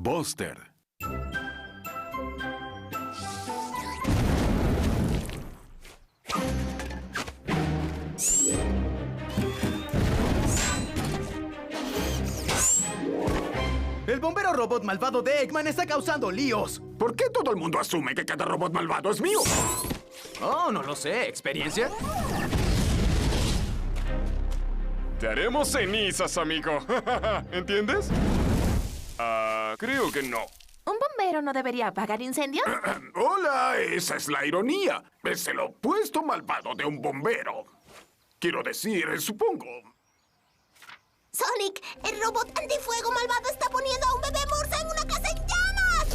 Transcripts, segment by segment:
Buster. El bombero robot malvado de Eggman está causando líos. ¿Por qué todo el mundo asume que cada robot malvado es mío? Oh, no lo sé. ¿Experiencia? Te haremos cenizas, amigo. ¿Entiendes? Creo que no. ¿Un bombero no debería apagar incendios? Hola, esa es la ironía. Es el opuesto malvado de un bombero. Quiero decir, supongo. Sonic, el robot antifuego malvado está poniendo a un bebé morsa en una casa en llamas.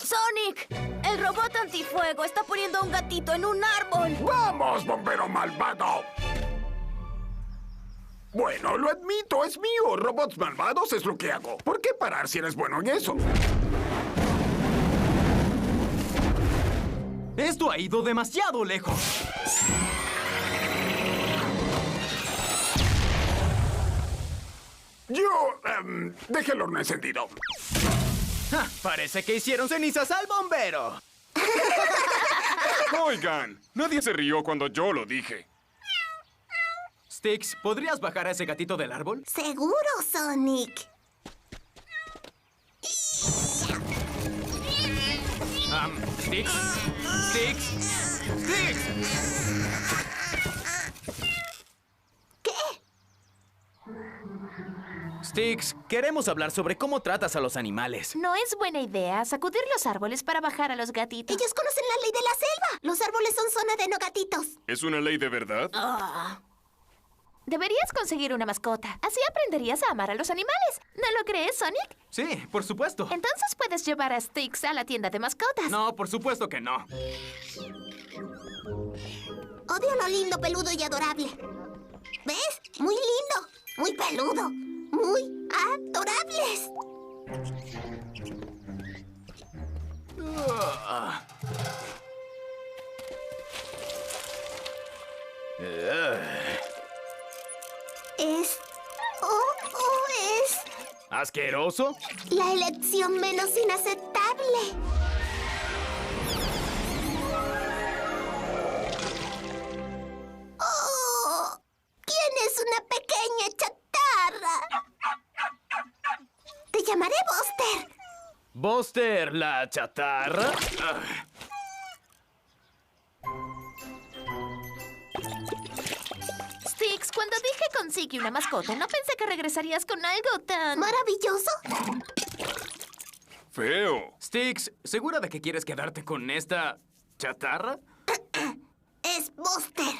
¡Sonic! El robot antifuego está poniendo a un gatito en un árbol. ¡Vamos, bombero malvado! Bueno, lo admito, es mío. Robots malvados es lo que hago. ¿Por qué parar si eres bueno en eso? Esto ha ido demasiado lejos. Dejé el horno encendido. Parece que hicieron cenizas al bombero. Oigan, nadie se rió cuando yo lo dije. Sticks, ¿podrías bajar a ese gatito del árbol? Seguro, Sonic. Sticks. Sticks. Sticks. ¿Qué? Sticks, queremos hablar sobre cómo tratas a los animales. No es buena idea sacudir los árboles para bajar a los gatitos. Ellos conocen la ley de la selva. Los árboles son zona de no gatitos. ¿Es una ley de verdad? Deberías conseguir una mascota. Así aprenderías a amar a los animales. ¿No lo crees, Sonic? Sí, por supuesto. Entonces puedes llevar a Sticks a la tienda de mascotas. No, por supuesto que no. Odio lo lindo, peludo y adorable. ¿Ves? Muy lindo, muy peludo, muy adorables. Es ¿Asqueroso? la elección menos inaceptable. Oh, tienes una pequeña chatarra. Te llamaré Buster. Buster, la chatarra. Sticks, cuando dije consigue una mascota, no pensé que regresarías con algo tan... Maravilloso. Feo. Sticks, ¿segura de que quieres quedarte con esta chatarra? Es Buster.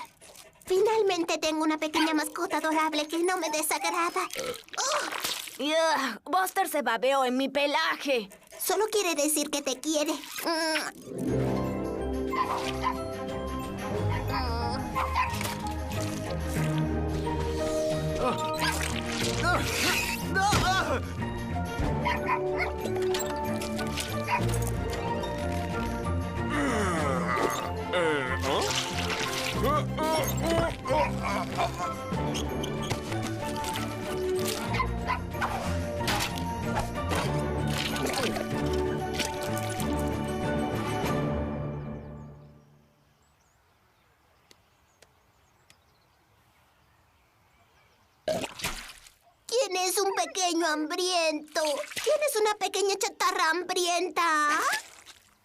Finalmente tengo una pequeña mascota adorable que no me desagrada. Buster se babeó en mi pelaje. Solo quiere decir que te quiere. ¿Quién es un pequeño hambriento? ¿Tienes una pequeña chatarra hambrienta?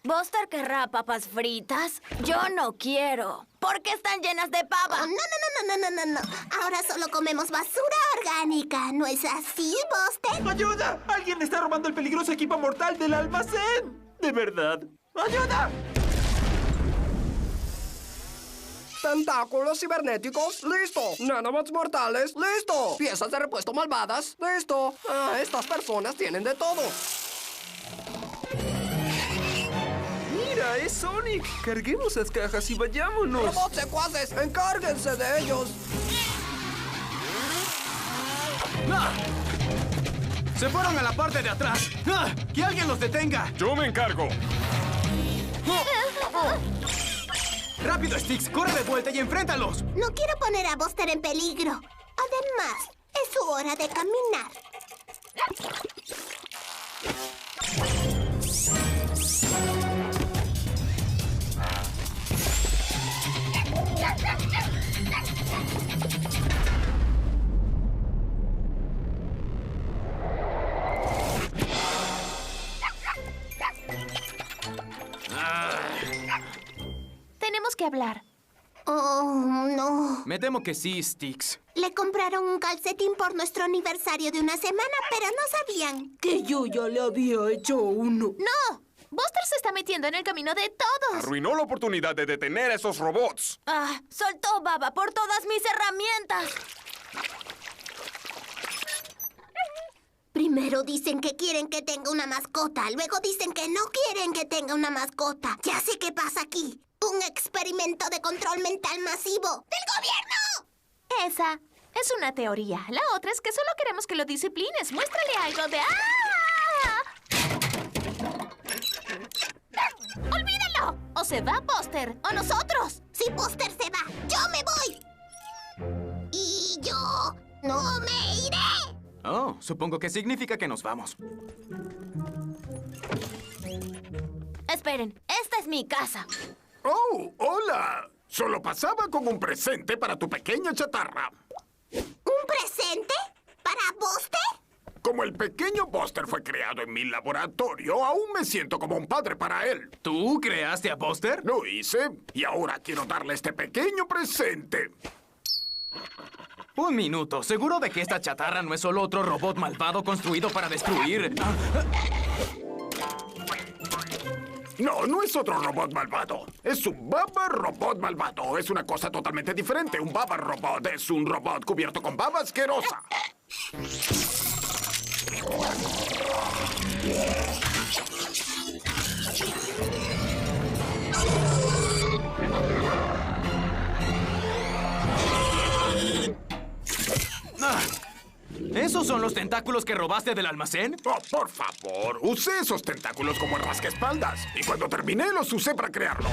¿Buster querrá papas fritas? Yo no quiero. ¿Por qué están llenas de pava? Oh, no. Ahora solo comemos basura orgánica. ¿No es así, Buster? ¡Ayuda! ¡Alguien está robando el peligroso equipo mortal del almacén! ¡De verdad! ¡Ayuda! Tentáculos cibernéticos, listo. Nanobots mortales, listo. Piezas de repuesto malvadas, listo. Estas personas tienen de todo. ¡Mira, es Sonic! Carguemos las cajas y vayámonos. Robots secuaces, encárguense de ellos. ¡Se fueron a la parte de atrás! ¡Que alguien los detenga! Yo me encargo. ¡Rápido, Styx! ¡Corre de vuelta y enfréntalos! No quiero poner a Buster en peligro. Además, es su hora de caminar. Tenemos que hablar. Oh, no. Me temo que sí, Styx. Le compraron un calcetín por nuestro aniversario de una semana, pero no sabían. Que yo ya le había hecho uno. ¡No! Buster se está metiendo en el camino de todos. Arruinó la oportunidad de detener a esos robots. Ah, soltó baba por todas mis herramientas. Primero dicen que quieren que tenga una mascota, luego dicen que no quieren que tenga una mascota. Ya sé qué pasa aquí. Un experimento de control mental masivo del gobierno. Esa es una teoría. La otra es que solo queremos que lo disciplines. Muéstrale algo de... ¡Ah! ¡Olvídalo! O se va Buster, o nosotros. Si Buster se va, yo me voy. Y yo no me iré. Oh, supongo que significa que nos vamos. Esperen, esta es mi casa. ¡Oh, hola! Solo pasaba con un presente para tu pequeña chatarra. ¿Un presente? ¿Para Buster? Como el pequeño Buster fue creado en mi laboratorio, aún me siento como un padre para él. ¿Tú creaste a Buster? Lo hice y ahora quiero darle este pequeño presente. Un minuto. ¿Seguro de que esta chatarra no es solo otro robot malvado construido para destruir? No, no es otro robot malvado. Es un baba robot malvado. Es una cosa totalmente diferente. Un baba robot es un robot cubierto con baba asquerosa. ¿Esos son los tentáculos que robaste del almacén? Oh, por favor, usé esos tentáculos como el rascaespaldas. Y cuando terminé, los usé para crearlo.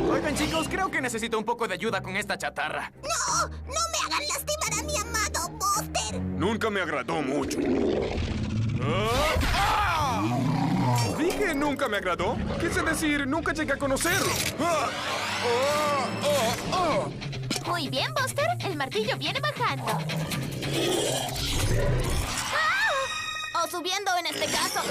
Oigan, chicos, creo que necesito un poco de ayuda con esta chatarra. ¡No! ¡No me hagan lastimar a mi amado Buster! Nunca me agradó mucho. ¿Dije nunca me agradó? Quise decir, nunca llegué a conocerlo. Muy bien, Buster. El martillo viene bajando. ¡Ah! O subiendo en este caso.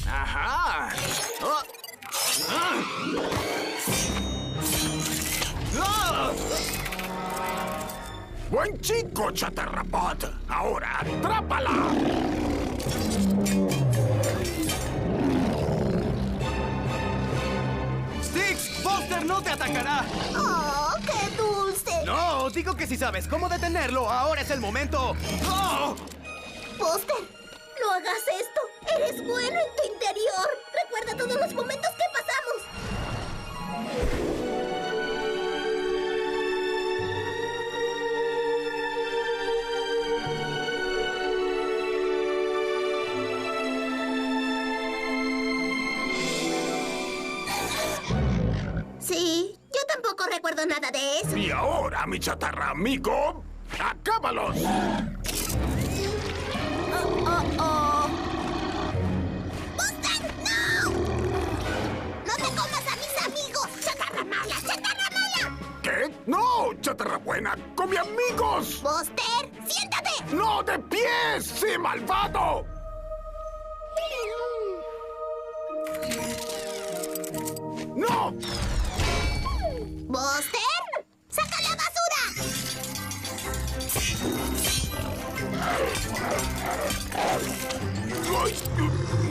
¡Ajá! Oh. ¡Ah! ¡Ah! ¡Buen chico, chatarrapot! ¡Ahora atrápala! ¡Styx! ¡Buster no te atacará! ¡Oh, qué dulce! No, digo que si sabes cómo detenerlo, ahora es el momento. ¡Oh! Buster, no hagas esto. Eres bueno en tu interior. Recuerda todos los momentos que pasamos. Sí, yo tampoco recuerdo nada de eso. Y ahora, mi chatarra amigo, ¡acábalos! ¡Buster, no! ¡No te comas a mis amigos! ¡Chatarra mala! ¡Chatarra mala! ¿Qué? ¡No! ¡Chatarra buena! ¡Con mis amigos! ¡Buster, siéntate! ¡No de pies! ¡Sí, malvado! ¡No! ¡Buster! ¡Saca la basura! ¡Ay!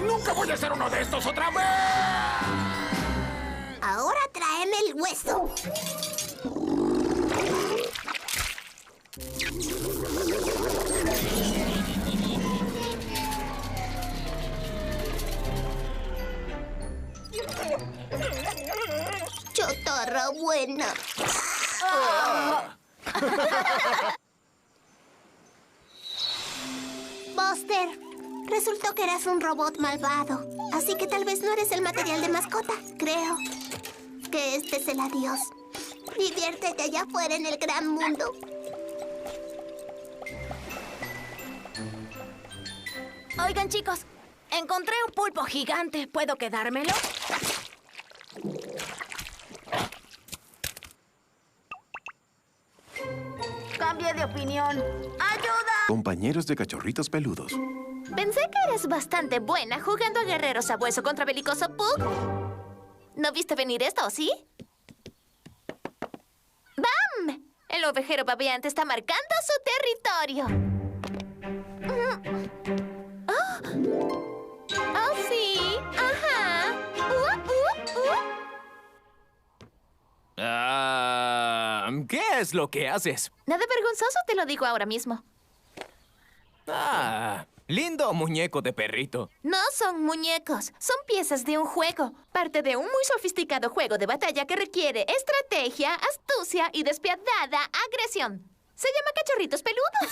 ¡Nunca voy a ser uno de estos otra vez! Ahora tráeme el hueso. Chatarra gobierno. Buster, resultó que eras un robot malvado. Así que tal vez no eres el material de mascota. Creo que este es el adiós. Diviértete allá afuera en el gran mundo. Oigan, chicos, encontré un pulpo gigante. ¿Puedo quedármelo? Cambié de opinión. ¡Ayuda! Compañeros de cachorritos peludos. Pensé que eres bastante buena jugando a guerreros a hueso contra belicoso Pug. ¿No viste venir esto, sí? ¡Bam! El ovejero babeante está marcando su territorio. Oh, sí. Ajá. ¿Qué es lo que haces? Nada vergonzoso, te lo digo ahora mismo. Lindo muñeco de perrito. No son muñecos, son piezas de un juego. Parte de un muy sofisticado juego de batalla que requiere estrategia, astucia y despiadada agresión. Se llama Cachorritos Peludos.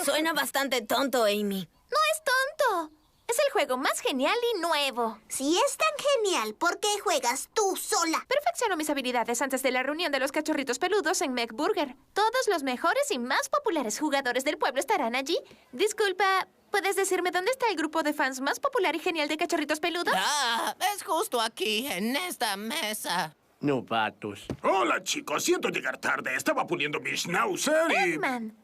Suena bastante tonto, Amy. No es tonto. Es el juego más genial y nuevo. Si es tan genial, ¿por qué juegas tú sola? Perfecciono mis habilidades antes de la reunión de los Cachorritos Peludos en McBurger. Todos los mejores y más populares jugadores del pueblo estarán allí. Disculpa, ¿puedes decirme dónde está el grupo de fans más popular y genial de Cachorritos Peludos? Es justo aquí, en esta mesa. Novatos. Hola, chicos. Siento llegar tarde. Estaba puliendo mi schnauzer y... Eggman,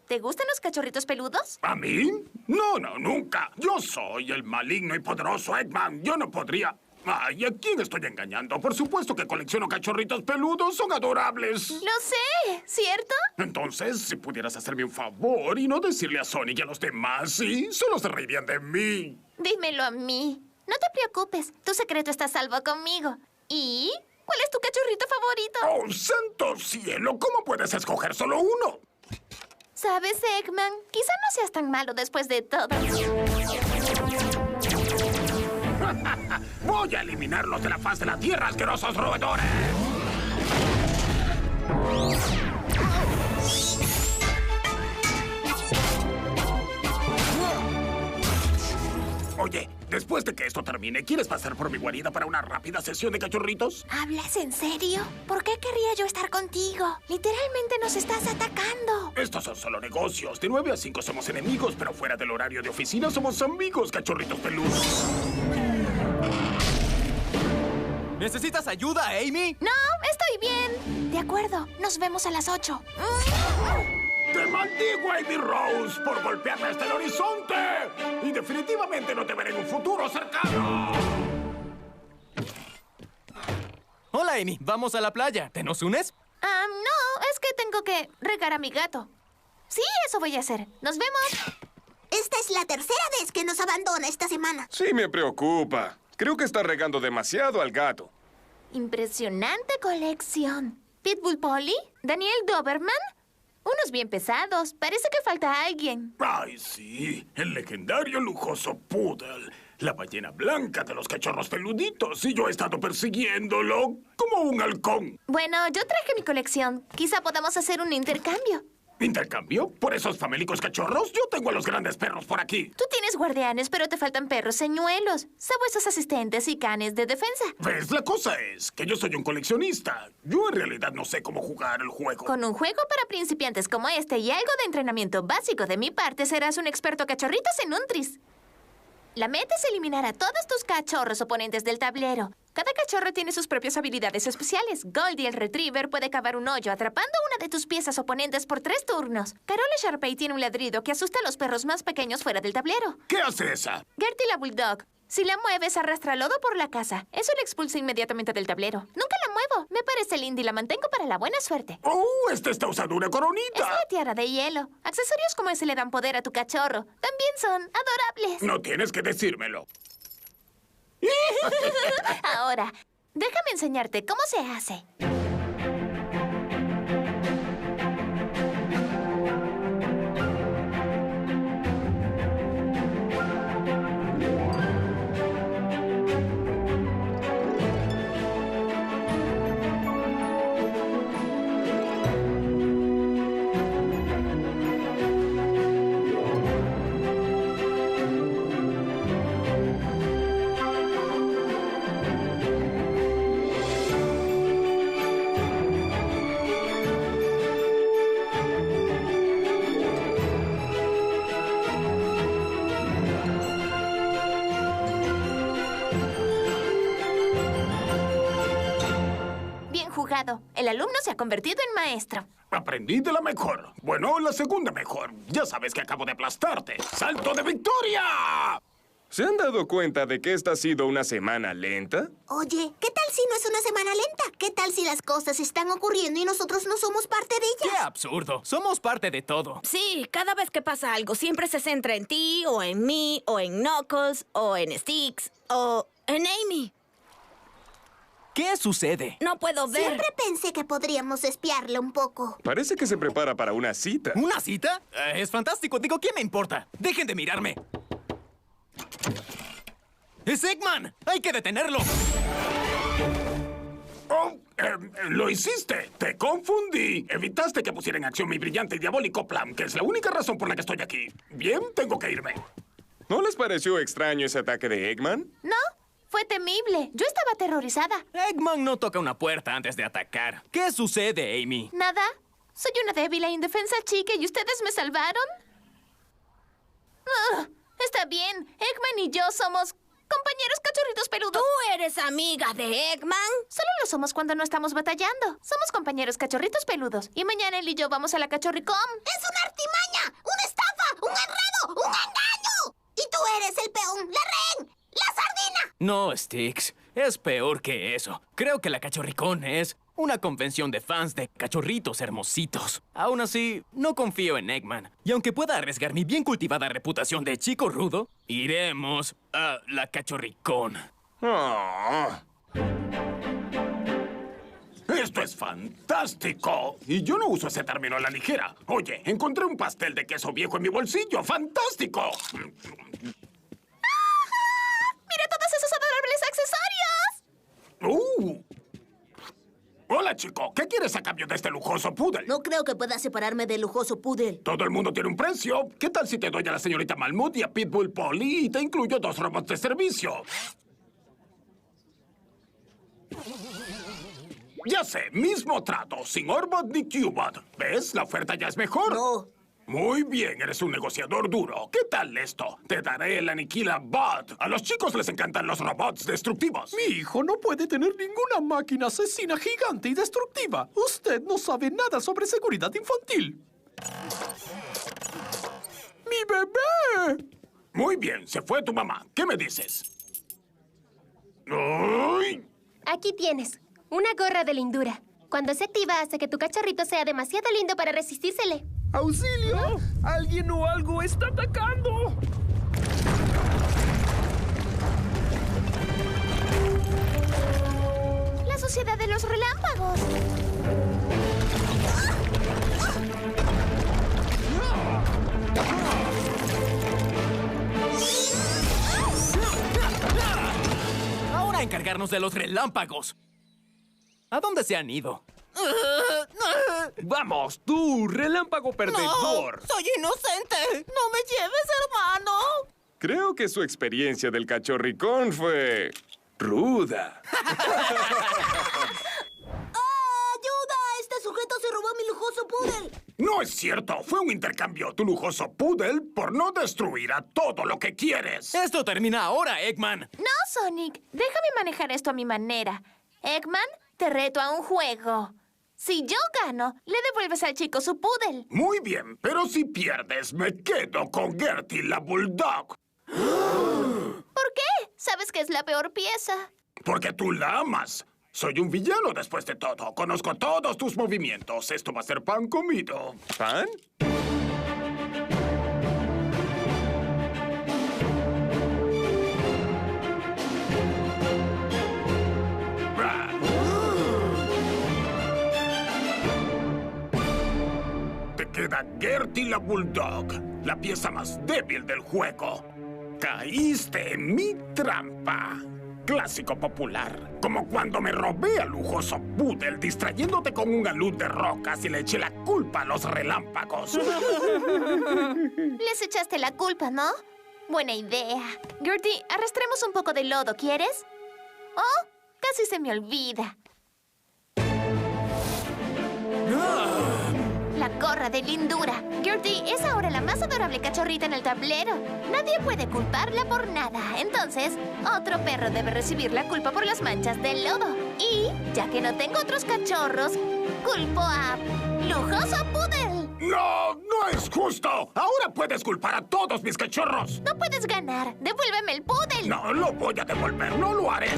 ¿te gustan los Cachorritos Peludos? ¿A mí? No, nunca. Yo soy el maligno y poderoso Eggman. Yo no podría... Ay, ¿a quién estoy engañando? Por supuesto que colecciono cachorritos peludos. Son adorables. Lo sé, ¿cierto? Entonces, si pudieras hacerme un favor y no decirle a Sonic y a los demás, ¿sí? Solo se reirían de mí. Dímelo a mí. No te preocupes, tu secreto está a salvo conmigo. ¿Y cuál es tu cachorrito favorito? ¡Oh, santo cielo! ¿Cómo puedes escoger solo uno? ¿Sabes, Eggman? Quizá no seas tan malo después de todo. ¡Voy a eliminarlos de la faz de la tierra, asquerosos roedores! Oye, después de que esto termine, ¿quieres pasar por mi guarida para una rápida sesión de cachorritos? ¿Hablas en serio? ¿Por qué querría yo estar contigo? Literalmente nos estás atacando. Estos son solo negocios. De 9 a 5 somos enemigos, pero fuera del horario de oficina somos amigos, cachorritos peludos. ¿Necesitas ayuda, Amy? No, estoy bien. De acuerdo, nos vemos a las 8. ¡Te maldigo, Amy Rose, por golpearme hasta el horizonte! Y definitivamente no te veré en un futuro cercano. Hola, Amy. Vamos a la playa. ¿Te nos unes? No, es que tengo que regar a mi gato. Sí, eso voy a hacer. ¡Nos vemos! Esta es la tercera vez que nos abandona esta semana. Sí, me preocupa. Creo que está regando demasiado al gato. Impresionante colección. Pitbull Polly, Daniel Doberman. Unos bien pesados. Parece que falta alguien. ¡Ay, sí! El legendario lujoso Poodle. La ballena blanca de los cachorros peluditos. Y yo he estado persiguiéndolo como un halcón. Bueno, yo traje mi colección. Quizá podamos hacer un intercambio. ¿Intercambio? ¿Por esos famélicos cachorros? Yo tengo a los grandes perros por aquí. Tú tienes guardianes, pero te faltan perros señuelos, sabuesos asistentes y canes de defensa. ¿Ves? La cosa es que yo soy un coleccionista. Yo en realidad no sé cómo jugar el juego. Con un juego para principiantes como este y algo de entrenamiento básico de mi parte, serás un experto cachorritos en un tris. La meta es eliminar a todos tus cachorros oponentes del tablero. Cada cachorro tiene sus propias habilidades especiales. Goldie el Retriever puede cavar un hoyo atrapando una de tus piezas oponentes por 3 turnos. Carola Sharpay tiene un ladrido que asusta a los perros más pequeños fuera del tablero. ¿Qué hace esa? Gertie la Bulldog. Si la mueves, arrastra lodo por la casa. Eso la expulsa inmediatamente del tablero. Nunca la muevo. Me parece linda y la mantengo para la buena suerte. ¡Oh! Este está usando una coronita. Es la tiara de hielo. Accesorios como ese le dan poder a tu cachorro. También son adorables. No tienes que decírmelo. Ahora, déjame enseñarte cómo se hace. jugado. El alumno se ha convertido en maestro. Aprendí de la mejor. Bueno, la segunda mejor. Ya sabes que acabo de aplastarte. ¡Salto de victoria! ¿Se han dado cuenta de que esta ha sido una semana lenta? Oye, ¿qué tal si no es una semana lenta? ¿Qué tal si las cosas están ocurriendo y nosotros no somos parte de ¡Qué ellas? absurdo! Somos parte de todo. Sí, cada vez que pasa algo siempre se centra en ti, o en mí, o en Knuckles, o en Sticks, o en Amy. ¿Qué sucede? No puedo ver. Siempre pensé que podríamos espiarle un poco. Parece que se prepara para una cita. ¿Una cita? Es fantástico. Digo, ¿qué me importa? ¡Dejen de mirarme! ¡Es Eggman! ¡Hay que detenerlo! Oh, lo hiciste. Te confundí. Evitaste que pusiera en acción mi brillante y diabólico plan, que es la única razón por la que estoy aquí. Bien, tengo que irme. ¿No les pareció extraño ese ataque de Eggman? No, fue temible. Yo estaba aterrorizada. Eggman no toca una puerta antes de atacar. ¿Qué sucede, Amy? ¿Nada? Soy una débil e indefensa chica y ustedes me salvaron. Está bien. Eggman y yo somos compañeros cachorritos peludos. ¿Tú eres amiga de Eggman? Solo lo somos cuando no estamos batallando. Somos compañeros cachorritos peludos. Y mañana él y yo vamos a la Cachorricom. ¡Es una artimaña! ¡Una estafa! ¡Un enredo! ¡Un engaño! Y tú eres el peón, la rehén, la sardina. No, Sticks. Es peor que eso. Creo que la Cachorricón es una convención de fans de cachorritos hermositos. Aún así, no confío en Eggman. Y aunque pueda arriesgar mi bien cultivada reputación de chico rudo, iremos a la Cachorricón. Oh. Esto es fantástico. Y yo no uso ese término a la ligera. Oye, encontré un pastel de queso viejo en mi bolsillo. ¡Fantástico! ¡Mira todos esos adorables accesorios! Hola, chico. ¿Qué quieres a cambio de este lujoso poodle? No creo que pueda separarme del lujoso poodle. Todo el mundo tiene un precio. ¿Qué tal si te doy a la señorita Malmut y a Pitbull Polly y te incluyo 2 robots de servicio? Ya sé, mismo trato, sin Orbot ni Cubot. ¿Ves? La oferta ya es mejor. No. Muy bien, eres un negociador duro. ¿Qué tal esto? Te daré el Aniquila Bot. A los chicos les encantan los robots destructivos. Mi hijo no puede tener ninguna máquina asesina gigante y destructiva. Usted no sabe nada sobre seguridad infantil. ¡Mi bebé! Muy bien, se fue tu mamá. ¿Qué me dices? ¡Ay! Aquí tienes. Una gorra de lindura. Cuando se activa hace que tu cachorrito sea demasiado lindo para resistírsele. ¡Auxilio! ¡Alguien o algo está atacando! La sociedad de los relámpagos. Ahora a encargarnos de los relámpagos. ¿A dónde se han ido? ¡Vamos, tú, relámpago perdedor! ¡No! ¡Soy inocente! ¡No me lleves, hermano! Creo que su experiencia del Cachorricón fue ruda. ¡Ayuda! ¡Este sujeto se robó mi lujoso poodle! No es cierto. Fue un intercambio. Tu lujoso poodle por no destruir a todo lo que quieres. Esto termina ahora, Eggman. No, Sonic. Déjame manejar esto a mi manera. Eggman, te reto a un juego. Si yo gano, le devuelves al chico su poodle. Muy bien, pero si pierdes, me quedo con Gertie la Bulldog. ¿Por qué? ¿Sabes que es la peor pieza? Porque tú la amas. Soy un villano después de todo. Conozco todos tus movimientos. Esto va a ser pan comido. ¿Pan? Te queda Gertie la Bulldog, la pieza más débil del juego. Caíste en mi trampa. Clásico popular. Como cuando me robé al lujoso poodle distrayéndote con un alud de rocas y le eché la culpa a los relámpagos. Les echaste la culpa, ¿no? Buena idea. Gertie, arrastremos un poco de lodo, ¿quieres? Oh, casi se me olvida. La gorra de lindura. Gertie es ahora la más adorable cachorrita en el tablero. Nadie puede culparla por nada. Entonces, otro perro debe recibir la culpa por las manchas del lodo. Y, ya que no tengo otros cachorros, culpo a Lujoso Poodle. ¡No! ¡No es justo! Ahora puedes culpar a todos mis cachorros. No puedes ganar. Devuélveme el Poodle. No lo voy a devolver. No lo haré.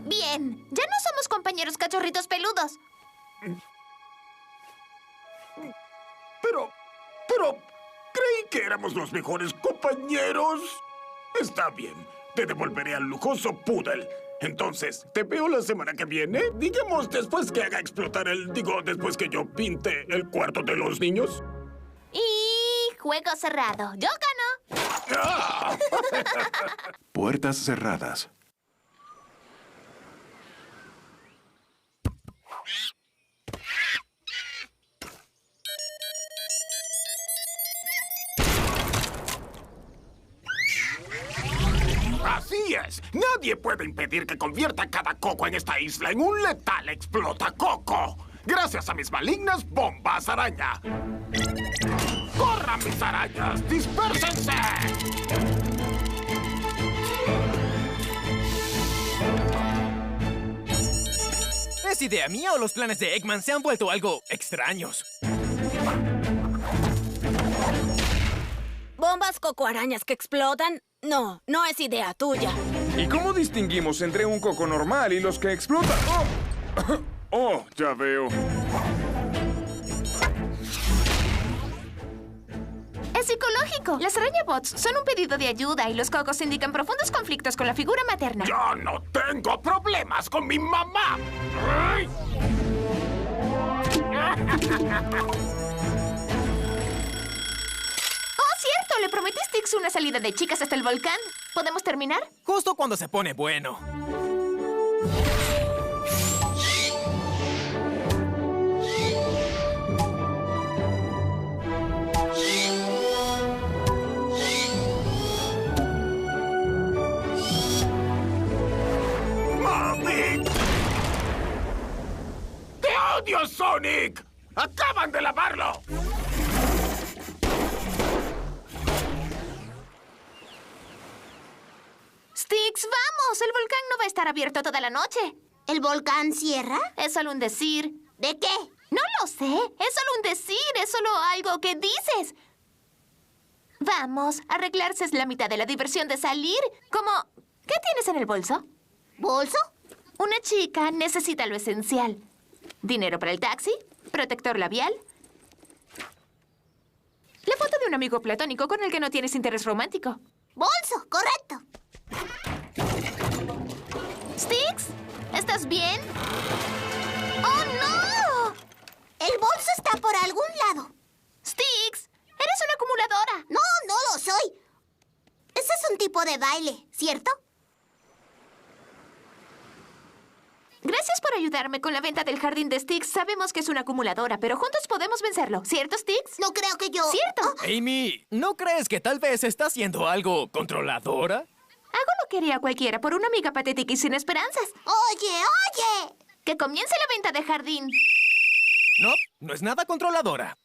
Bien. Ya no somos compañeros cachorritos peludos. Pero... creí que éramos los mejores compañeros. Está bien. Te devolveré al Lujoso Poodle. Entonces, ¿te veo la semana que viene? Digamos, después que haga explotar después que yo pinte el cuarto de los niños. Y juego cerrado. Yo gano. ¡Ah! Puertas cerradas. Así es. Nadie puede impedir que convierta cada coco en esta isla en un letal explotacoco. Gracias a mis malignas bombas araña. ¡Corran, mis arañas! ¡Dispérsense! ¿Es idea mía o los planes de Eggman se han vuelto algo extraños? ¿Bombas cocoarañas que explotan? No, no es idea tuya. ¿Y cómo distinguimos entre un coco normal y los que explotan? ¡Oh! ¡Oh, ya veo! Es psicológico. Las arañabots son un pedido de ayuda y los cocos indican profundos conflictos con la figura materna. ¡Yo no tengo problemas con mi mamá! ¡Ay! ¡Cierto! Le prometí a Styx una salida de chicas hasta el volcán. ¿Podemos terminar? Justo cuando se pone bueno. ¡Mami! ¡Te odio, Sonic! ¡Acaban de lavarlo! Styx, vamos. El volcán no va a estar abierto toda la noche. ¿El volcán cierra? Es solo un decir. ¿De qué? No lo sé. Es solo un decir. Es solo algo que dices. Vamos, arreglarse es la mitad de la diversión de salir. Como... ¿Qué tienes en el bolso? ¿Bolso? Una chica necesita lo esencial. Dinero para el taxi, protector labial. La foto de un amigo platónico con el que no tienes interés romántico. Bolso, correcto. ¿Styx? ¿Estás bien? ¡Oh, no! El bolso está por algún lado. ¡Styx! ¡Eres una acumuladora! No, no lo soy. Ese es un tipo de baile, ¿cierto? Gracias por ayudarme con la venta del jardín de Styx. Sabemos que es una acumuladora, pero juntos podemos vencerlo. ¿Cierto, Styx? No creo que yo... ¿Cierto? Amy, ¿no crees que tal vez está haciendo algo controladora? Hago lo que haría cualquiera por una amiga patética y sin esperanzas. ¡Oye! ¡Que comience la venta de jardín! No, no es nada controladora.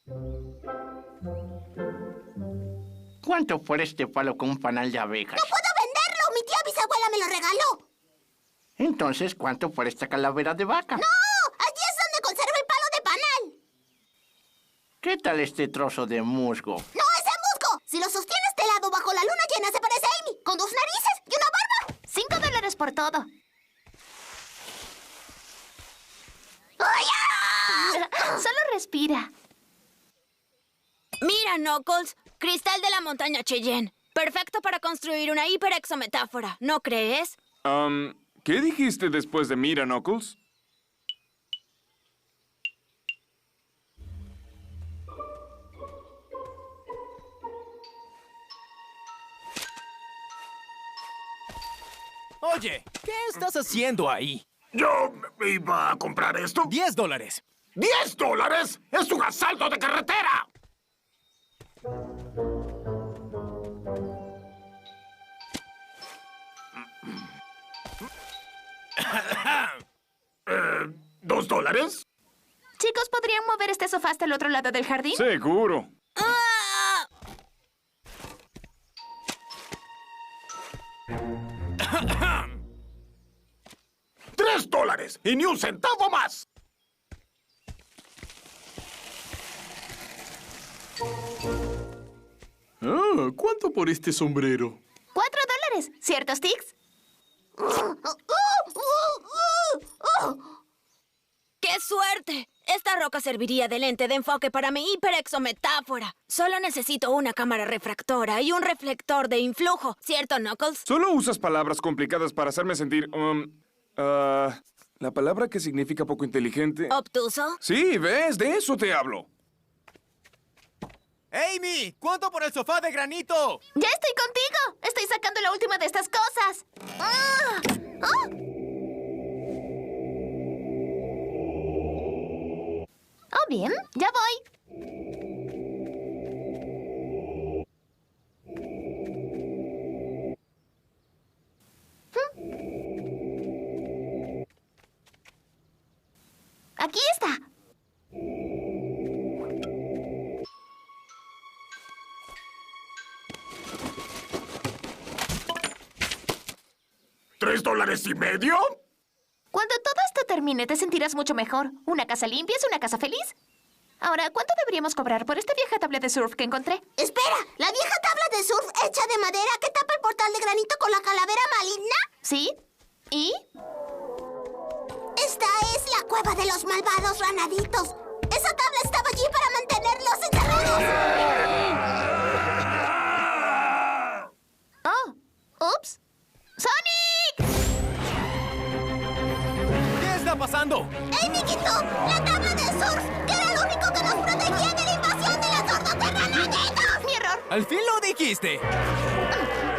¿Cuánto por este palo con un panal de abejas? ¡No puedo venderlo! Mi tía bisabuela me lo regaló. Entonces, ¿cuánto por esta calavera de vaca? ¡No! Allí es donde conservo el palo de panal. ¿Qué tal este trozo de musgo? ¡No, ese musgo! Si lo sostienes telado bajo la luna llena, se parece a Amy, con 2 narices y una barba. $5 por todo. Solo respira. Mira, Knuckles. Cristal de la montaña Cheyenne. Perfecto para construir una hiperexometáfora, ¿no crees? ¿Qué dijiste después de Mira, Knuckles? Oye, ¿qué estás haciendo ahí? Yo iba a comprar esto. $10. ¿$10? ¡Es un asalto de carretera! ¿$2? Chicos, ¿podrían mover este sofá hasta el otro lado del jardín? Seguro. ¡Ah! $3. $3 y ni un centavo más. ¿Cuánto por este sombrero? $4, ¿cierto, Sticks? ¡Qué suerte! Esta roca serviría de lente de enfoque para mi hiperexometáfora. Solo necesito una cámara refractora y un reflector de influjo, ¿cierto, Knuckles? Solo usas palabras complicadas para hacerme sentir... ¿la palabra que significa poco inteligente? ¿Obtuso? Sí, ¿ves? De eso te hablo. ¡Amy! ¿Cuánto por el sofá de granito? ¡Ya estoy contigo! Estoy sacando la última de estas cosas. Oh, bien. Ya voy. Aquí está. $3.50. Cuando todo esto termine, te sentirás mucho mejor. Una casa limpia es una casa feliz. Ahora, ¿cuánto deberíamos cobrar por esta vieja tabla de surf que encontré? Espera, ¿la vieja tabla de surf hecha de madera que tapa el portal de granito con la calavera maligna? ¿Sí? ¿Y? Esta es la cueva de los malvados ranaditos. Esa tabla estaba allí para mantenerlos encerrados. Oh, ups. ¡Sonic! ¿Qué está pasando? ¡Ey, amiguito! ¡La tabla de surf! ¡Que era lo único que nos protegía de la invasión de los sordos de ranaditos! ¡Mi error! ¡Al fin lo dijiste!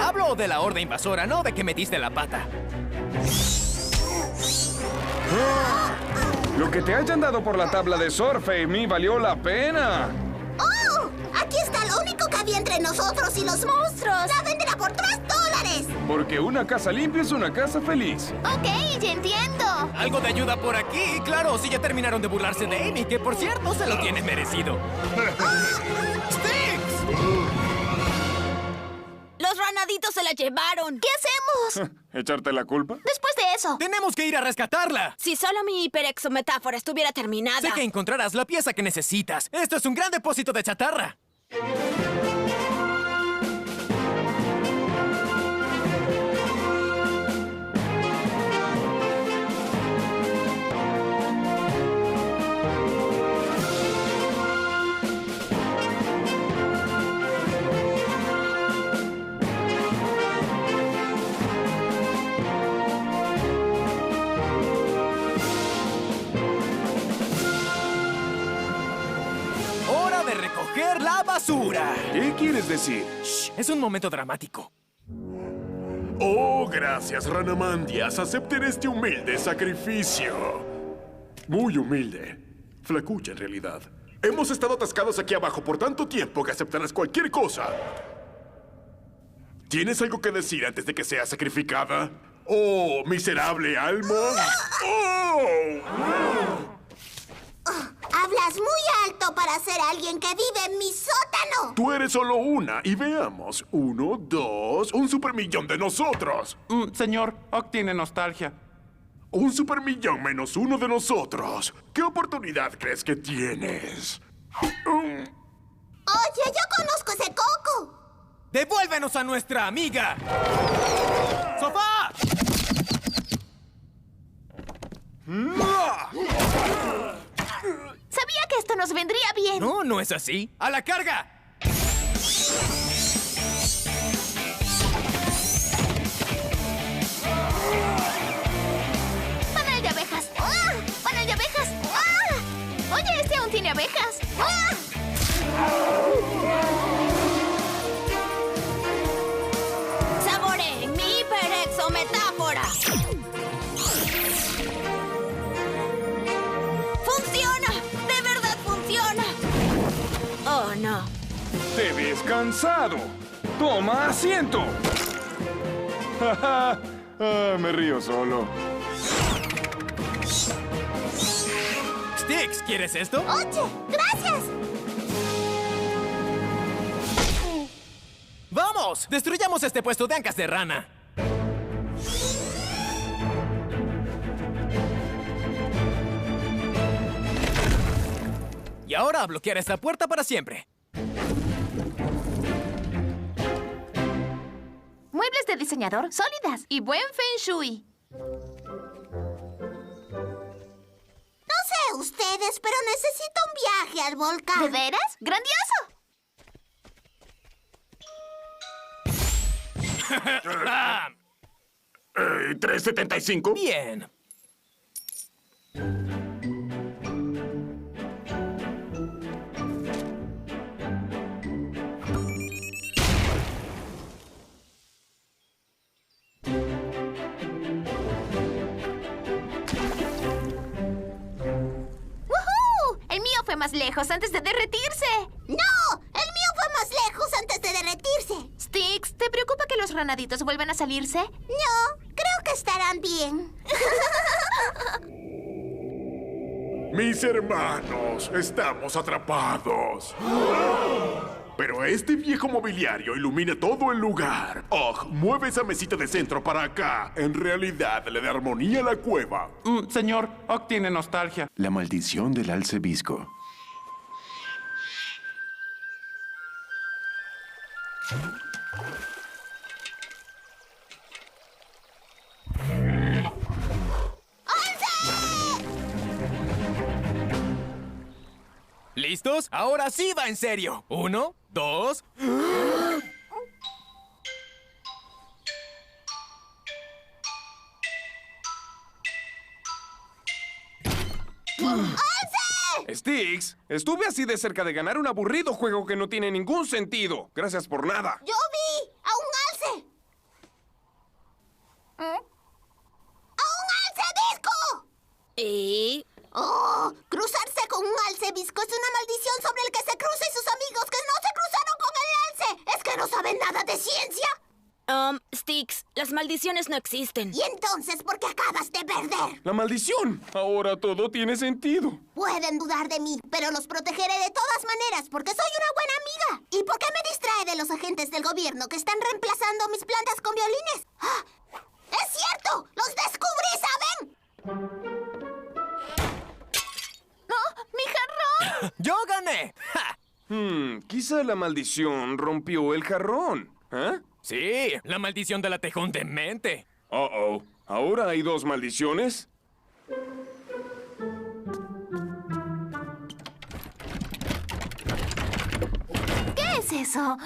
Hablo de la horda invasora, no de que metiste la pata. Lo que te hayan dado por la tabla de surf, Amy, valió la pena. ¡Oh! Aquí está lo único que había entre nosotros y los monstruos. ¡La venderá por $3! Porque una casa limpia es una casa feliz. Ok, ya entiendo. Algo de ayuda por aquí. Claro, si ya terminaron de burlarse de Amy, que por cierto se lo tiene merecido. ¡Sticks! ¡Los ranaditos se la llevaron! ¿Qué hacemos? ¿Echarte la culpa? Después de eso. ¡Tenemos que ir a rescatarla! Si solo mi hiperexometáfora estuviera terminada. Sé que encontrarás la pieza que necesitas. Esto es un gran depósito de chatarra. ¡Recoger la basura! ¿Qué quieres decir? Shh, es un momento dramático. Oh, gracias, Ranamandias. Acepten este humilde sacrificio. Muy humilde. Flacucha, en realidad. Hemos estado atascados aquí abajo por tanto tiempo que aceptarás cualquier cosa. ¿Tienes algo que decir antes de que sea sacrificada? ¡Oh, miserable alma! ¡Oh! Hablas muy alto para ser alguien que vive en mi sótano. Tú eres solo una. Y veamos. 1, 2, un supermillón de nosotros. Señor, Ock tiene nostalgia. Un supermillón menos uno de nosotros. ¿Qué oportunidad crees que tienes? Oye, yo conozco ese coco. ¡Devuélvenos a nuestra amiga! ¡Sofá! Sabía que esto nos vendría bien. No, no es así. ¡A la carga! ¡Panel de abejas! ¡Ah! ¡Panel de abejas! ¡Ah! Oye, este aún tiene abejas. ¡Ah! ¡Saboreen mi hiperexometáfora! ¡Funciona! ¡De verdad funciona! ¡Oh, no! ¡Te ves cansado! ¡Toma asiento! Me río solo. Sticks, ¿quieres esto? Oye, gracias. ¡Vamos! ¡Destruyamos este puesto de ancas de rana! a bloquear esta puerta para siempre. Muebles de diseñador sólidas y buen feng shui. No sé ustedes, pero necesito un viaje al volcán. ¿De veras? ¡Grandioso! 375. Bien. ¡Woohoo! El mío fue más lejos antes de derretirse. ¡No! ¡El mío fue más lejos antes de derretirse! Sticks, ¿te preocupa que los granaditos vuelvan a salirse? No, creo que estarán bien. Mis hermanos, estamos atrapados. Pero este viejo mobiliario ilumina todo el lugar. ¡Oh! Mueve esa mesita de centro para acá. En realidad le da armonía a la cueva. Señor, Ock tiene nostalgia. La maldición del alce visco. ¿Listos? Ahora sí va en serio. 1, 2... Sticks, estuve así de cerca de ganar un aburrido juego que no tiene ningún sentido. Gracias por nada. ¡Yo vi a un alce! ¿A un alce visco! ¿Y? ¡Oh! Cruzarse con un alce visco es una maldición sobre el que se cruza y sus amigos que no se cruzaron con el alce. ¿Es que no saben nada de ciencia? Sticks, las maldiciones no existen. ¿Y entonces por qué acabas de perder? ¡La maldición! Ahora todo tiene sentido. Pueden dudar de mí, pero los protegeré de todas maneras porque soy una buena amiga. ¿Y por qué me distrae de los agentes del gobierno que están reemplazando mis plantas con violines? ¡Ah! ¡Es cierto! ¡Los descubrí, saben! ¡Oh, mi jarrón! ¡Yo gané! ¡Ja! Quizá la maldición rompió el jarrón. ¿Eh? Sí, la maldición de la tejón de mente. Oh, ¿ahora hay dos maldiciones? ¿Qué es eso?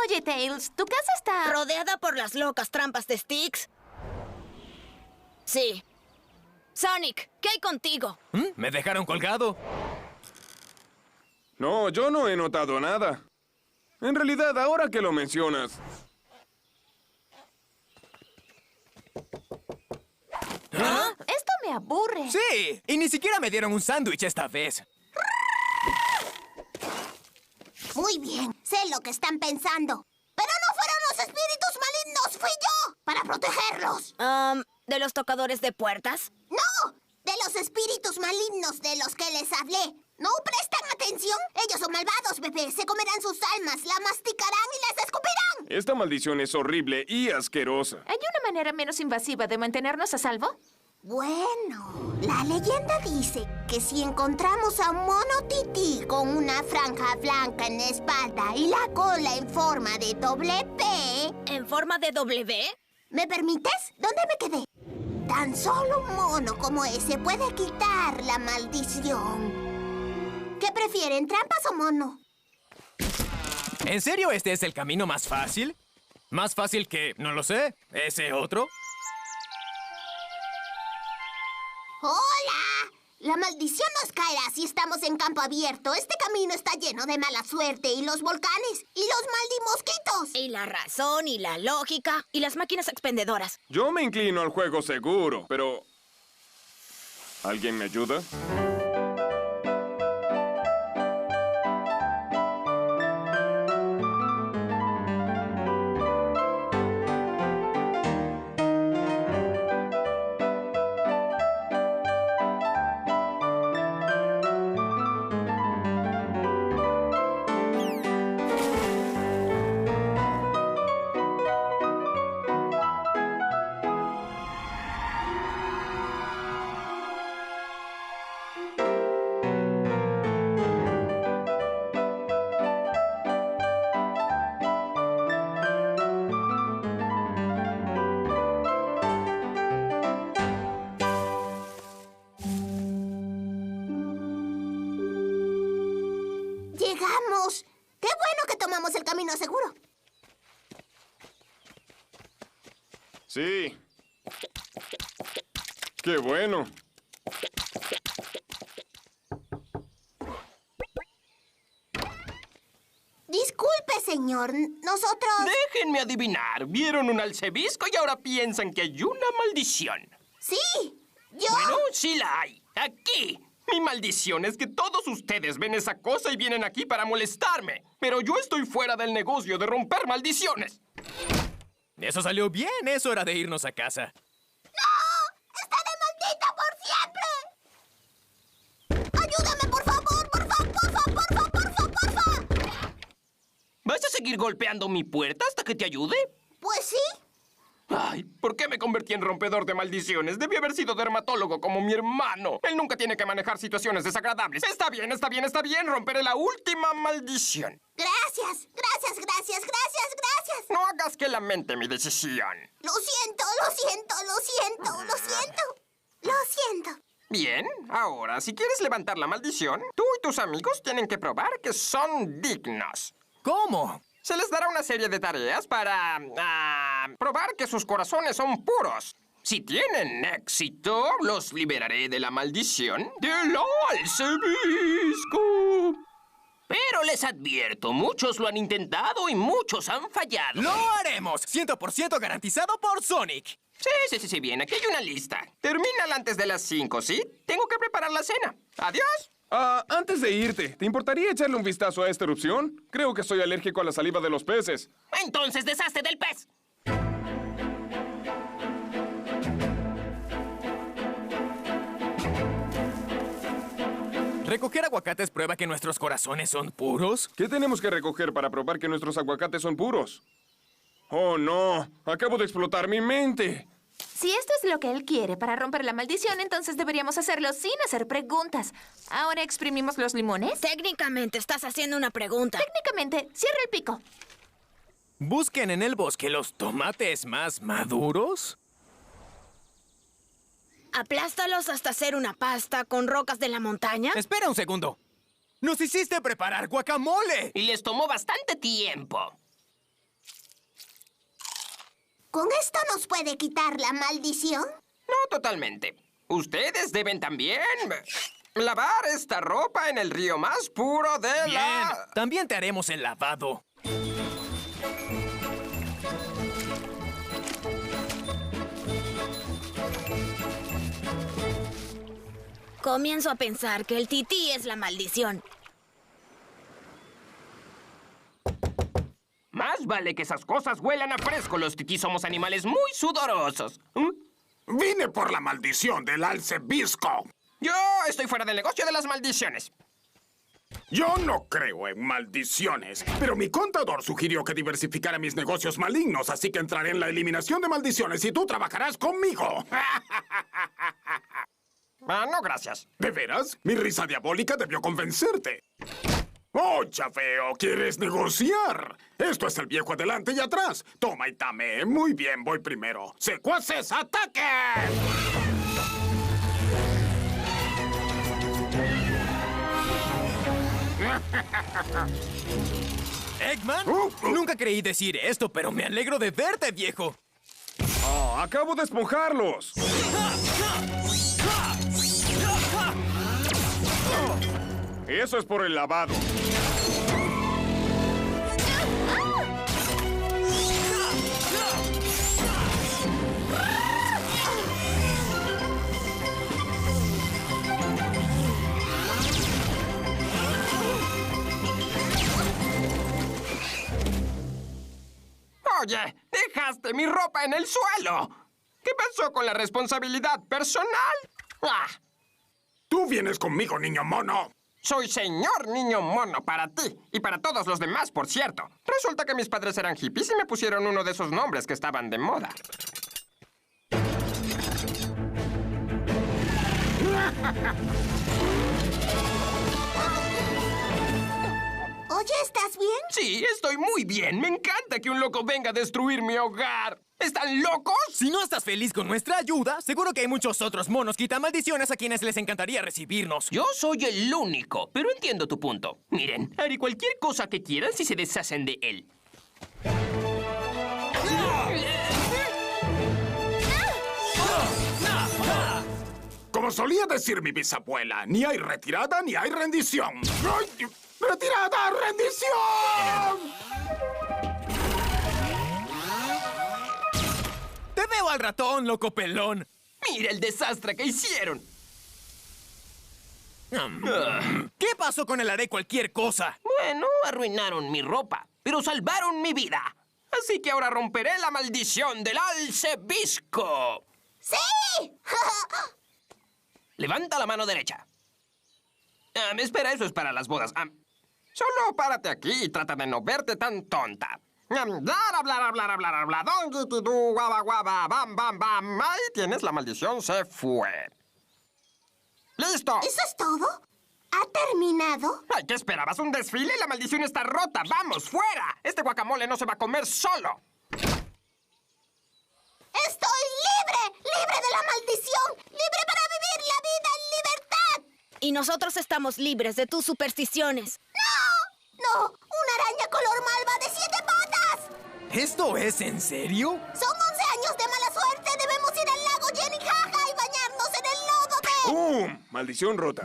Oye, Tails, ¿tu casa está ¿Rodeada por las locas trampas de Sticks? Sí. Sonic, ¿qué hay contigo? ¿Me dejaron colgado? No, yo no he notado nada. En realidad, ahora que lo mencionas... ¿Ah? Esto me aburre. Sí, y ni siquiera me dieron un sándwich esta vez. Muy bien, sé lo que están pensando. Pero no fueron los espíritus malignos, fui yo, para protegerlos. ¿De los tocadores de puertas? ¡No! De los espíritus malignos de los que les hablé. ¿No prestan atención? Ellos son malvados, bebé. Se comerán sus almas, la masticarán y las escupirán. Esta maldición es horrible y asquerosa. ¿Hay una manera menos invasiva de mantenernos a salvo? Bueno, la leyenda dice que si encontramos a un mono tití con una franja blanca en la espalda y la cola en forma de doble P... ¿En forma de W? ¿Me permites? ¿Dónde me quedé? Tan solo un mono como ese puede quitar la maldición. ¿Qué prefieren, trampas o mono? ¿En serio este es el camino más fácil? ¿Más fácil que, no lo sé, ese otro? ¡Hola! La maldición nos caerá si estamos en campo abierto. Este camino está lleno de mala suerte y los volcanes y los maldimosquitos. Y la razón y la lógica y las máquinas expendedoras. Yo me inclino al juego seguro, pero... ¿Alguien me ayuda? Vamos. Qué bueno que tomamos el camino seguro. Sí. ¡Qué bueno! Disculpe, señor. Nosotros... Déjenme adivinar. Vieron un alcebisco y ahora piensan que hay una maldición. Sí, yo... Bueno, sí la hay. Aquí. Mi maldición es que todos ustedes ven esa cosa y vienen aquí para molestarme. Pero yo estoy fuera del negocio de romper maldiciones. Eso salió bien. Es hora de irnos a casa. ¡No! ¡Estaré maldita por siempre! ¡Ayúdame, por favor! ¡Por favor! ¿Vas a seguir golpeando mi puerta hasta que te ayude? Pues sí. Ay, ¿por qué me convertí en rompedor de maldiciones? Debí haber sido dermatólogo como mi hermano. Él nunca tiene que manejar situaciones desagradables. Está bien, está bien, está bien. Romperé la última maldición. Gracias. No hagas que lamente mi decisión. Lo siento. Bien, ahora, si quieres levantar la maldición, tú y tus amigos tienen que probar que son dignos. ¿Cómo? Se les dará una serie de tareas para probar que sus corazones son puros. Si tienen éxito, los liberaré de la maldición del alcebisco. Pero les advierto, muchos lo han intentado y muchos han fallado. ¡Lo haremos! 100% garantizado por Sonic. Sí, bien, aquí hay una lista. Termínala antes de las 5, ¿sí? Tengo que preparar la cena. ¡Adiós! Antes de irte, ¿te importaría echarle un vistazo a esta erupción? Creo que soy alérgico a la saliva de los peces. Entonces, deshazte del pez. ¿Recoger aguacates prueba que nuestros corazones son puros? ¿Qué tenemos que recoger para probar que nuestros aguacates son puros? ¡Oh, no! ¡Acabo de explotar mi mente! Si esto es lo que él quiere para romper la maldición, entonces deberíamos hacerlo sin hacer preguntas. ¿Ahora exprimimos los limones? Técnicamente estás haciendo una pregunta. Técnicamente, cierra el pico. ¿Busquen en el bosque los tomates más maduros? ¿Aplástalos hasta hacer una pasta con rocas de la montaña? Espera un segundo. ¡Nos hiciste preparar guacamole! Y les tomó bastante tiempo. ¿Con esto nos puede quitar la maldición? No totalmente. Ustedes deben también lavar esta ropa en el río más puro de la... También te haremos el lavado. Comienzo a pensar que el tití es la maldición. Más vale que esas cosas huelan a fresco. Los tití somos animales muy sudorosos. Vine por la maldición del alcebisco. Yo estoy fuera del negocio de las maldiciones. Yo no creo en maldiciones, pero mi contador sugirió que diversificara mis negocios malignos, así que entraré en la eliminación de maldiciones y tú trabajarás conmigo. No, gracias. ¿De veras? Mi risa diabólica debió convencerte. ¡Oh, chafeo! ¿Quieres negociar? Esto es el viejo adelante y atrás. Toma y dame. Muy bien, voy primero. ¡Secuaces, ataquen! ¿Eggman? Nunca creí decir esto, pero me alegro de verte, viejo. ¡Oh, acabo de esponjarlos! Eso es por el lavado. Oye, dejaste mi ropa en el suelo. ¿Qué pasó con la responsabilidad personal? Tú vienes conmigo, niño mono. Soy señor niño mono para ti y para todos los demás, por cierto. Resulta que mis padres eran hippies y me pusieron uno de esos nombres que estaban de moda. Oye, ¿estás bien? Sí, estoy muy bien. Me encanta que un loco venga a destruir mi hogar. ¿Están locos? Si no estás feliz con nuestra ayuda, seguro que hay muchos otros monos quitamaldiciones a quienes les encantaría recibirnos. Yo soy el único, pero entiendo tu punto. Miren, haré cualquier cosa que quieran si se deshacen de él. Como solía decir mi bisabuela, ni hay retirada ni hay rendición. ¡Ay! ¡Retirada, rendición! ¡Te veo al ratón, loco pelón! ¡Mira el desastre que hicieron! ¿Qué pasó con el haré cualquier cosa? Bueno, arruinaron mi ropa, pero salvaron mi vida. Así que ahora romperé la maldición del alcebisco. ¡Sí! Levanta la mano derecha. Espera, eso es para las bodas. Solo párate aquí y trata de no verte tan tonta. Bam, bam, bam. Ahí tienes, la maldición se fue. ¡Listo! ¿Eso es todo? ¿Ha terminado? Ay, ¿qué esperabas? ¿Un desfile? La maldición está rota. ¡Vamos, fuera! Este guacamole no se va a comer solo. ¡Estoy libre! ¡Libre de la maldición! ¡Libre para vivir la vida en libertad! Y nosotros estamos libres de tus supersticiones. ¡No! ¡No! ¡Una araña color malva de 7 patas! ¿Esto es en serio? Son 11 años de mala suerte. Debemos ir al lago Jenny Jaja y bañarnos en el lodo de... ¡Maldición rota!